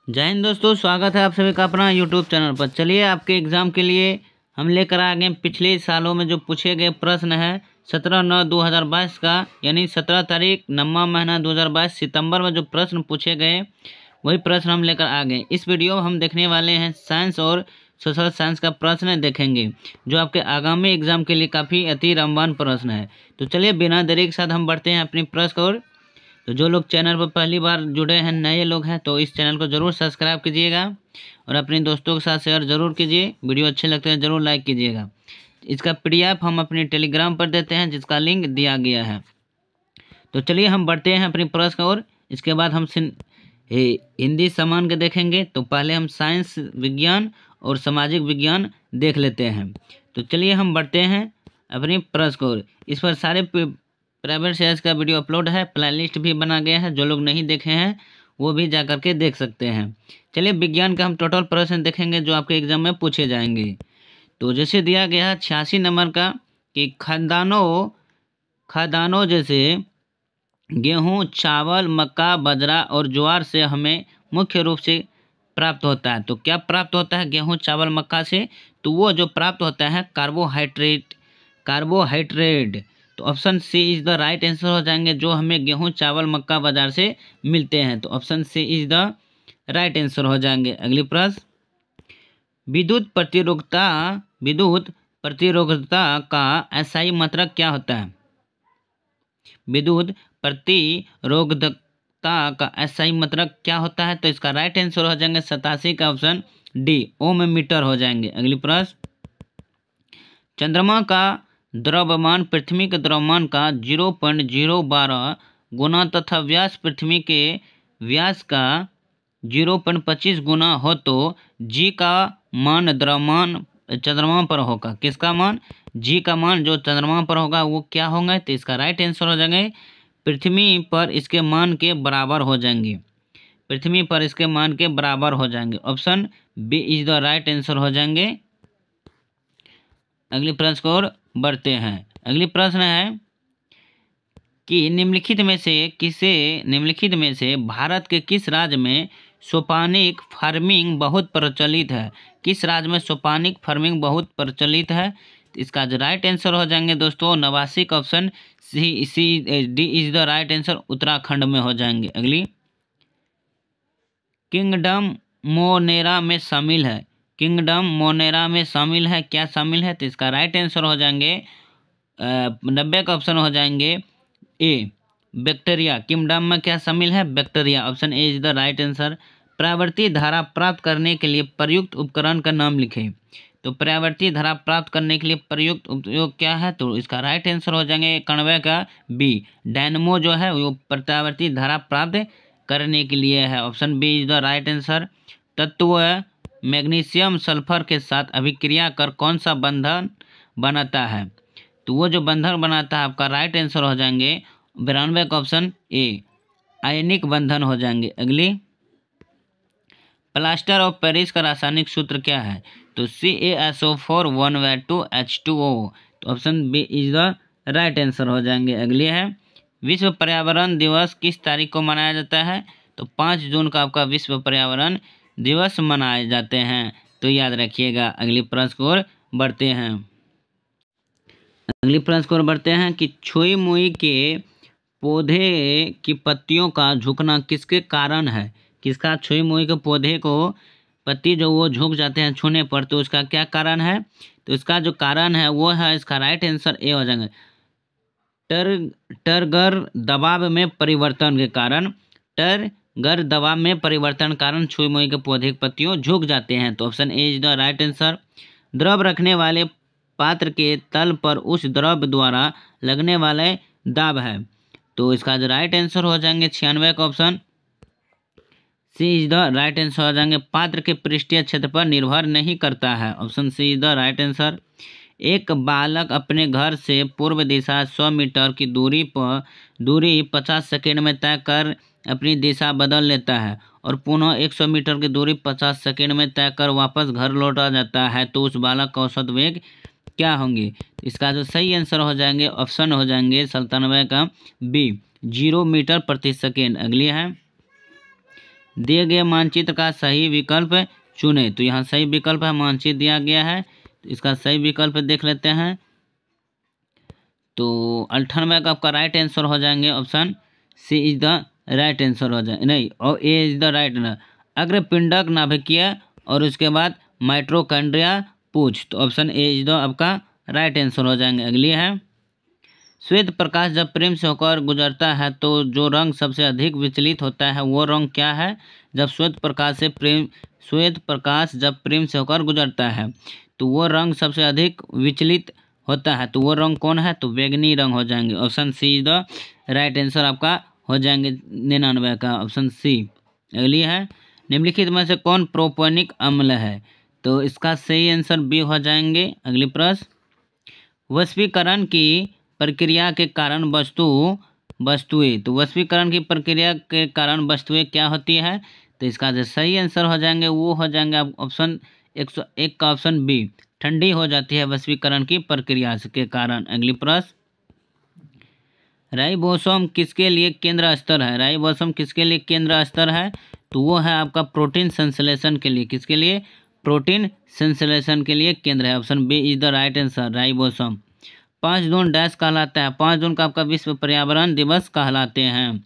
जय हिंद दोस्तों, स्वागत है आप सभी का अपना यूट्यूब चैनल पर। चलिए आपके एग्ज़ाम के लिए हम लेकर आ गए पिछले सालों में जो पूछे गए प्रश्न है 17/9/2022 का, यानी 17 तारीख 9वां महीना 2022 सितंबर में जो प्रश्न पूछे गए वही प्रश्न हम लेकर आ गए। इस वीडियो में हम देखने वाले हैं साइंस और सोशल साइंस का प्रश्न देखेंगे जो आपके आगामी एग्जाम के लिए काफ़ी अति रामबान प्रश्न है। तो चलिए बिना देरी के साथ हम बढ़ते हैं अपनी प्रश्न की ओर। तो जो लोग चैनल पर पहली बार जुड़े हैं, नए लोग हैं, तो इस चैनल को ज़रूर सब्सक्राइब कीजिएगा और अपने दोस्तों के साथ शेयर ज़रूर कीजिए। वीडियो अच्छे लगते हैं ज़रूर लाइक कीजिएगा। इसका PDF हम अपने टेलीग्राम पर देते हैं जिसका लिंक दिया गया है। तो चलिए हम बढ़ते हैं अपनी प्रश्न की ओर। इसके बाद हम हिंदी समान के देखेंगे। तो पहले हम साइंस विज्ञान और सामाजिक विज्ञान देख लेते हैं। तो चलिए हम बढ़ते हैं अपनी प्रश्न की ओर। इस पर सारे प्राइवेट शेयर्स का वीडियो अपलोड है, प्लेलिस्ट भी बना गया है। जो लोग नहीं देखे हैं वो भी जा करके देख सकते हैं। चलिए विज्ञान का हम टोटल प्रश्न देखेंगे जो आपके एग्जाम में पूछे जाएंगे। तो जैसे दिया गया है 86 नंबर का कि खाद्यान्नों जैसे गेहूं, चावल, मक्का, बाजरा और ज्वार से हमें मुख्य रूप से प्राप्त होता है। तो क्या प्राप्त होता है गेहूं, चावल, मक्का से? तो वो जो प्राप्त होता है कार्बोहाइड्रेट। तो option C is the right answer हो जाएंगे। जो हमें गेहूं, चावल, मक्का बाजार से मिलते हैं, तो option C is the right answer हो जाएंगे। अगली प्रश्न, विद्युत प्रतिरोधकता का SI मात्रक क्या होता है? विद्युत प्रतिरोधकता का SI मात्रक क्या होता है? तो इसका राइट आंसर हो जाएंगे 87 का ऑप्शन डी, ओम मीटर हो जाएंगे। अगली प्रश्न, चंद्रमा का द्रव्यमान पृथ्वी के द्रव्यमान का 0.012 गुना तथा व्यास पृथ्वी के व्यास का 0.25 गुना हो तो जी का मान द्रव्यमान चंद्रमा पर होगा। किसका मान? जी का मान जो चंद्रमा पर होगा वो क्या होंगे? तो इसका राइट आंसर हो जाएंगे पृथ्वी पर इसके मान के बराबर हो जाएंगे। पृथ्वी पर इसके मान के बराबर हो जाएंगे। Option B is the right answer हो जाएंगे। अगली प्रश्न की ओर बढ़ते हैं। अगली प्रश्न है कि निम्नलिखित में से भारत के किस राज्य में सोपानिक फार्मिंग बहुत प्रचलित है? किस राज्य में सोपानिक फार्मिंग बहुत प्रचलित है? इसका जो राइट आंसर हो जाएंगे दोस्तों 89 का option D is the right answer, Uttarakhand में हो जाएंगे। अगली, किंगडम मोनेरा में शामिल है। किंगडम मोनेरा में शामिल है, क्या शामिल है? तो इसका राइट आंसर हो जाएंगे 90 का ऑप्शन हो जाएंगे ए, बैक्टीरिया। किंगडम में क्या शामिल है? Bacteria. Option A is the right answer. परावर्ती धारा प्राप्त करने के लिए प्रयुक्त उपकरण का नाम लिखें। तो परावर्ती धारा प्राप्त करने के लिए प्रयुक्त उपयोग क्या है? तो इसका राइट आंसर हो जाएंगे 91 का बी, डायनमो जो है वो परावर्ती धारा प्राप्त करने के लिए है। Option B is the right answer. तत्व मैग्नीशियम सल्फर के साथ अभिक्रिया कर कौन सा बंधन बनाता है? तो वो जो बंधन बनाता है आपका राइट आंसर हो जाएंगे 92 का ऑप्शन ए, आयनिक बंधन हो जाएंगे। अगली, प्लास्टर ऑफ पेरिस का रासायनिक सूत्र क्या है? तो CaSO4 1/2H2O। तो option B is the right answer हो जाएंगे। अगली है, विश्व पर्यावरण दिवस किस तारीख को मनाया जाता है? तो 5 जून का आपका विश्व पर्यावरण दिवस मनाए जाते हैं, तो याद रखिएगा। अगली प्रश्न की ओर बढ़ते हैं। अगली प्रश्न की ओर बढ़ते हैं कि छुई मुई के पौधे की पत्तियों का झुकना किसके कारण है? किसका? छुई मुई के पौधे को पत्ती जो वो झुक जाते हैं छूने पर, तो उसका क्या कारण है? तो इसका जो कारण है वो है, इसका राइट आंसर ए हो जाएंगे टरगर दबाव में परिवर्तन के कारण। टरगर दबाव में परिवर्तन कारण छुई मुई के पौधे की पत्तियों झुक जाते हैं, तो option A is the right answer. द्रव रखने वाले पात्र के तल पर उस द्रव द्वारा लगने वाले दाब है, तो इसका जो राइट आंसर हो जाएंगे 96 का option C is the right answer हो जाएंगे। पात्र के पृष्ठीय क्षेत्र पर निर्भर नहीं करता है। Option C is the right answer. एक बालक अपने घर से पूर्व दिशा 100 मीटर की दूरी 50 सेकेंड में तय कर अपनी दिशा बदल लेता है और पुनः 100 मीटर की दूरी 50 सेकेंड में तय कर वापस घर लौटा जाता है, तो उस बालक का औसत वेग क्या होंगे? इसका जो सही आंसर हो जाएंगे ऑप्शन हो जाएंगे 97 का बी, 0 मीटर प्रति सेकेंड। अगली है, दिए गए मानचित्र का सही विकल्प चुने। तो यहाँ सही विकल्प है, मानचित्र दिया गया है, तो इसका सही विकल्प देख लेते हैं। तो 98 का आपका राइट आंसर हो जाएंगे option C is the right answer हो जाए, नहीं, और ए इज द राइट ना। अग्रपिंडक नाभिकीय और उसके बाद माइट्रोकॉन्ड्रिया पूछ, तो ऑप्शन ए इज द आपका राइट आंसर हो जाएंगे। अगली है, श्वेत प्रकाश जब प्रेम से होकर गुजरता है तो जो रंग सबसे अधिक विचलित होता है वो रंग क्या है? जब श्वेत प्रकाश जब प्रेम से होकर गुजरता है तो वो रंग सबसे अधिक विचलित होता है, तो वो रंग कौन है? तो बैगनी रंग हो जाएंगे। Option C is the right answer आपका हो जाएंगे 99 का, ऑप्शन सी। अगली है, निम्नलिखित में से कौन प्रोपोनिक अम्ल है? तो इसका सही आंसर बी हो जाएंगे। अगली प्रश्न, वाष्पीकरण की प्रक्रिया के कारण वस्तुएं, तो वाष्पीकरण की प्रक्रिया के कारण वस्तुएं क्या होती है? तो इसका जो सही आंसर हो जाएंगे वो हो जाएंगे ऑप्शन 101 का ऑप्शन बी, ठंडी हो जाती है वाष्पीकरण की प्रक्रिया के कारण। अगली प्रश्न, राइबोसोम किसके लिए केंद्र स्तर है? राइबोसोम किसके लिए केंद्र स्तर है? तो वो है आपका प्रोटीन संश्लेषण के लिए। किसके लिए? प्रोटीन संश्लेषण के लिए केंद्र है। Option B is the right answer, ribosome. 5 जून डैश कहलाता है? 5 जून का आपका विश्व पर्यावरण दिवस कहलाते हैं।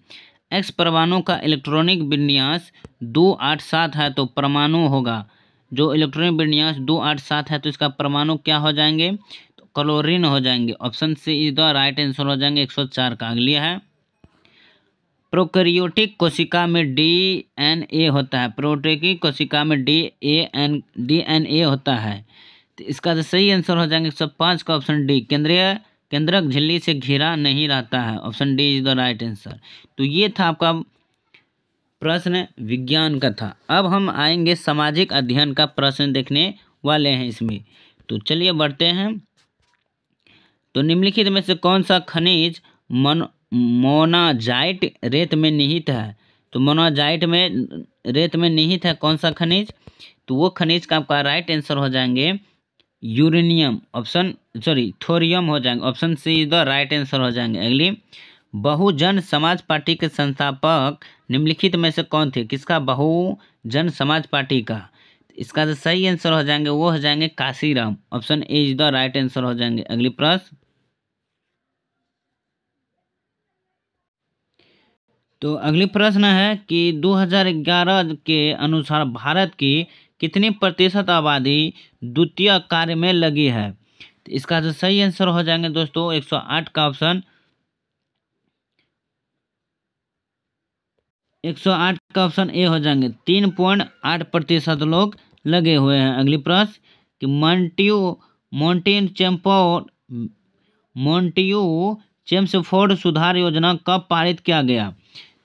एक्स परमाणु का इलेक्ट्रॉनिक विन्यास 287 है तो परमाणु होगा, जो इलेक्ट्रॉनिक विन्यास 287 है तो इसका परमाणु क्या हो जाएंगे? तो क्लोरीन हो जाएंगे। Option C is the right answer हो जाएंगे 104 का। अगली है, प्रोकैरियोटिक कोशिका में डीएनए होता है। प्रोकैरियोटिक कोशिका में डीएनए होता है, तो इसका तो सही आंसर हो जाएंगे 105 का ऑप्शन डी, केंद्रक झिल्ली से घिरा नहीं रहता है। Option D is the right answer. तो ये था आपका प्रश्न विज्ञान का था। अब हम आएंगे सामाजिक अध्ययन का प्रश्न देखने वाले हैं इसमें। तो चलिए बढ़ते हैं। तो निम्नलिखित में से कौन सा खनिज मोनाजाइट रेत में निहित है? तो मोनाजाइट में रेत में निहित है कौन सा खनिज? तो वो खनिज का आपका राइट आंसर हो जाएंगे यूरेनियम, थोरियम हो जाएंगे। Option C is the right answer हो जाएंगे। अगली, बहुजन समाज पार्टी के संस्थापक निम्नलिखित में से कौन थे? किसका? बहुजन समाज पार्टी का। इसका जो सही आंसर हो जाएंगे वो हो जाएंगे Kashiram. Option A is the right answer हो जाएंगे। अगली प्रश्न, तो अगली प्रश्न है कि 2011 के अनुसार भारत की कितनी प्रतिशत आबादी द्वितीय कार्य में लगी है? तो इसका जो सही आंसर हो जाएंगे दोस्तों 108 का ऑप्शन 108 का ऑप्शन ए हो जाएंगे। 3.8% लोग लगे हुए हैं। अगली प्रश्न कि मोंटेग्यू चेम्सफोर्ड सुधार योजना कब पारित किया गया?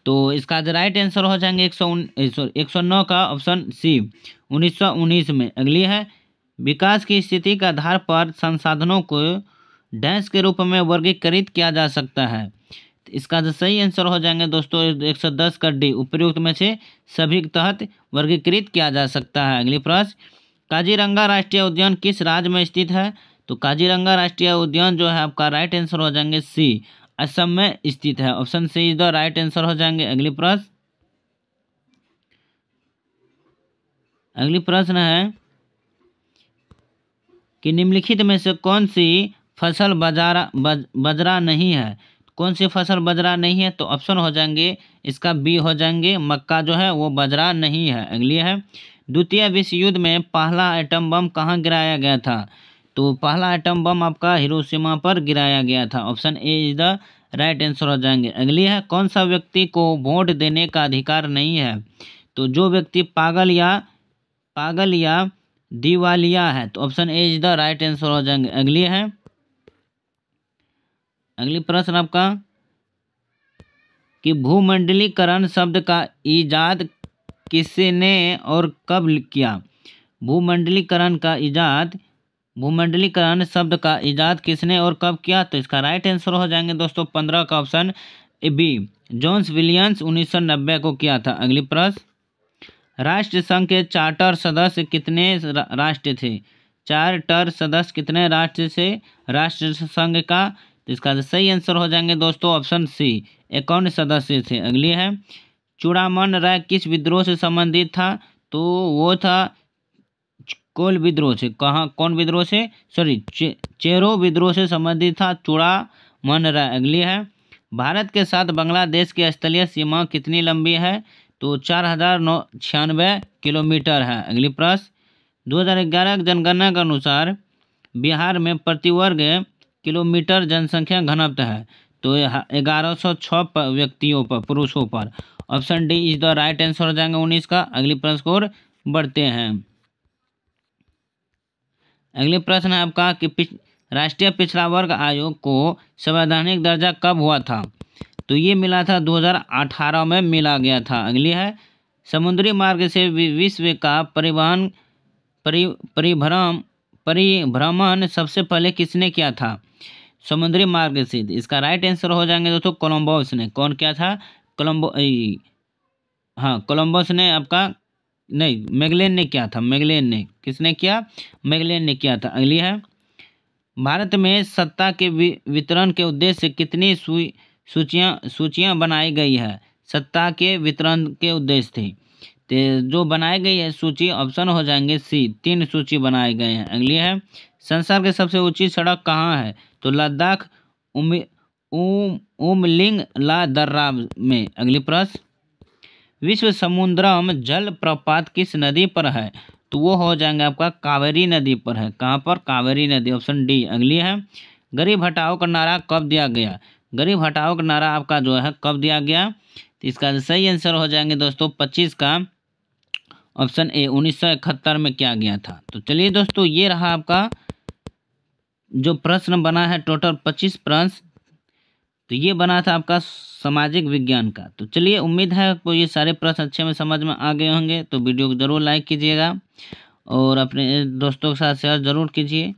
तो इसका जो राइट आंसर हो जाएंगे 109 का ऑप्शन सी, 1919 में। अगली है, विकास की स्थिति के आधार पर संसाधनों को डैश के रूप में वर्गीकृत किया जा सकता है। तो इसका जो सही आंसर हो जाएंगे दोस्तों 110 का डी, उपयुक्त में से सभी के तहत वर्गीकृत किया जा सकता है। अगली प्रश्न, काजीरंगा राष्ट्रीय उद्यान किस राज्य में स्थित है? तो काजीरंगा राष्ट्रीय उद्यान जो है आपका राइट आंसर हो जाएंगे सी, असम में स्थित है। Option C is the right answer हो जाएंगे। अगली प्रश्न है कि निम्नलिखित में से कौन सी फसल बजरा नहीं है? कौन सी फसल बजरा नहीं है? तो ऑप्शन हो जाएंगे इसका बी हो जाएंगे, मक्का जो है वो बजरा नहीं है। अगली है, द्वितीय विश्व युद्ध में पहला एटम बम कहाँ गिराया गया था? तो पहला एटम बम आपका हिरोशिमा पर गिराया गया था। Option A is the right answer हो जाएंगे। अगली है, कौन सा व्यक्ति को वोट देने का अधिकार नहीं है? तो जो व्यक्ति पागल या दिवालिया है। तो option A is the right answer हो जाएंगे। अगली है, अगली प्रश्न आपका कि भूमंडलीकरण शब्द का इजाद किसने और कब किया? भूमंडलीकरण शब्द का इजाद किसने और कब किया? तो इसका राइट आंसर हो जाएंगे दोस्तों 15 का ऑप्शन बी, जॉन्स विलियम्स 1990 को किया था। अगली प्रश्न, राष्ट्र संघ के चार्टर सदस्य कितने राष्ट्र थे? चार्टर सदस्य कितने राष्ट्र से राष्ट्र संघ का? तो इसका सही आंसर हो जाएंगे दोस्तों ऑप्शन सी, 51 सदस्य थे। अगली है, चूड़ामन राय किस विद्रोह से संबंधित था? तो वो था कोल विद्रोह से। कहाँ, कौन विद्रोह से? सॉरी, चेरो विद्रोह से संबंधित था चूड़ामन राय। अगली है, भारत के साथ बांग्लादेश की स्थलीय सीमा कितनी लंबी है? तो 4,996 किलोमीटर है। अगली प्रश्न, 2011 की जनगणना के अनुसार बिहार में प्रति वर्ग किलोमीटर जनसंख्या घनत्व है? तो 1106 व्यक्तियों पर, पुरुषों पर। Option D is the right answer हो जाएंगे 19 का। अगली प्रश्न को और बढ़ते हैं। अगले प्रश्न है आपका कि राष्ट्रीय पिछड़ा वर्ग आयोग को संवैधानिक दर्जा कब हुआ था? तो ये मिला था 2018 में मिला गया था। अगली है, समुद्री मार्ग से विश्व का परिभ्रमण सबसे पहले किसने किया था? समुद्री मार्ग से। इसका राइट आंसर हो जाएंगे दोस्तों कोलंबस ने। कौन किया था? कोलंबस ने आपका, नहीं, मैगलेन ने किया था। मैगलेन ने, किसने किया? मैगलेन ने किया था। अगली है, भारत में सत्ता के वितरण के उद्देश्य से कितनी सूचियां बनाई गई है? सत्ता के वितरण के उद्देश्य थी तो जो बनाई गई है सूची, ऑप्शन हो जाएंगे सी, 3 सूची बनाए गए हैं। अगली है, संसार की सबसे ऊंची सड़क कहाँ है? तो लद्दाख उमलिंग ला दर्रा में। अगली प्रश्न, विश्व समुद्रम जल प्रपात किस नदी पर है? तो वो हो जाएंगे आपका कावेरी नदी पर है। कहाँ पर? कावेरी नदी, ऑप्शन डी। अगली है, गरीब हटाओ का नारा कब दिया गया? गरीब हटाओ का नारा आपका जो है कब दिया गया? तो इसका सही आंसर हो जाएंगे दोस्तों 25 का, ऑप्शन ए, 1971 में किया गया था। तो चलिए दोस्तों, ये रहा आपका जो प्रश्न बना है, टोटल 25 प्रश्न। तो ये बना था आपका सामाजिक विज्ञान का। तो चलिए, उम्मीद है आपको ये सारे प्रश्न अच्छे में समझ में आ गए होंगे। तो वीडियो को ज़रूर लाइक कीजिएगा और अपने दोस्तों के साथ शेयर ज़रूर कीजिए।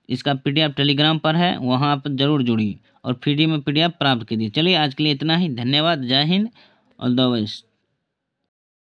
इसका PDF टेलीग्राम पर है, वहाँ आप ज़रूर जुड़िए और फ्री में PDF प्राप्त कीजिए। चलिए, आज के लिए इतना ही। धन्यवाद। जय हिंद, ऑल द बेस्ट।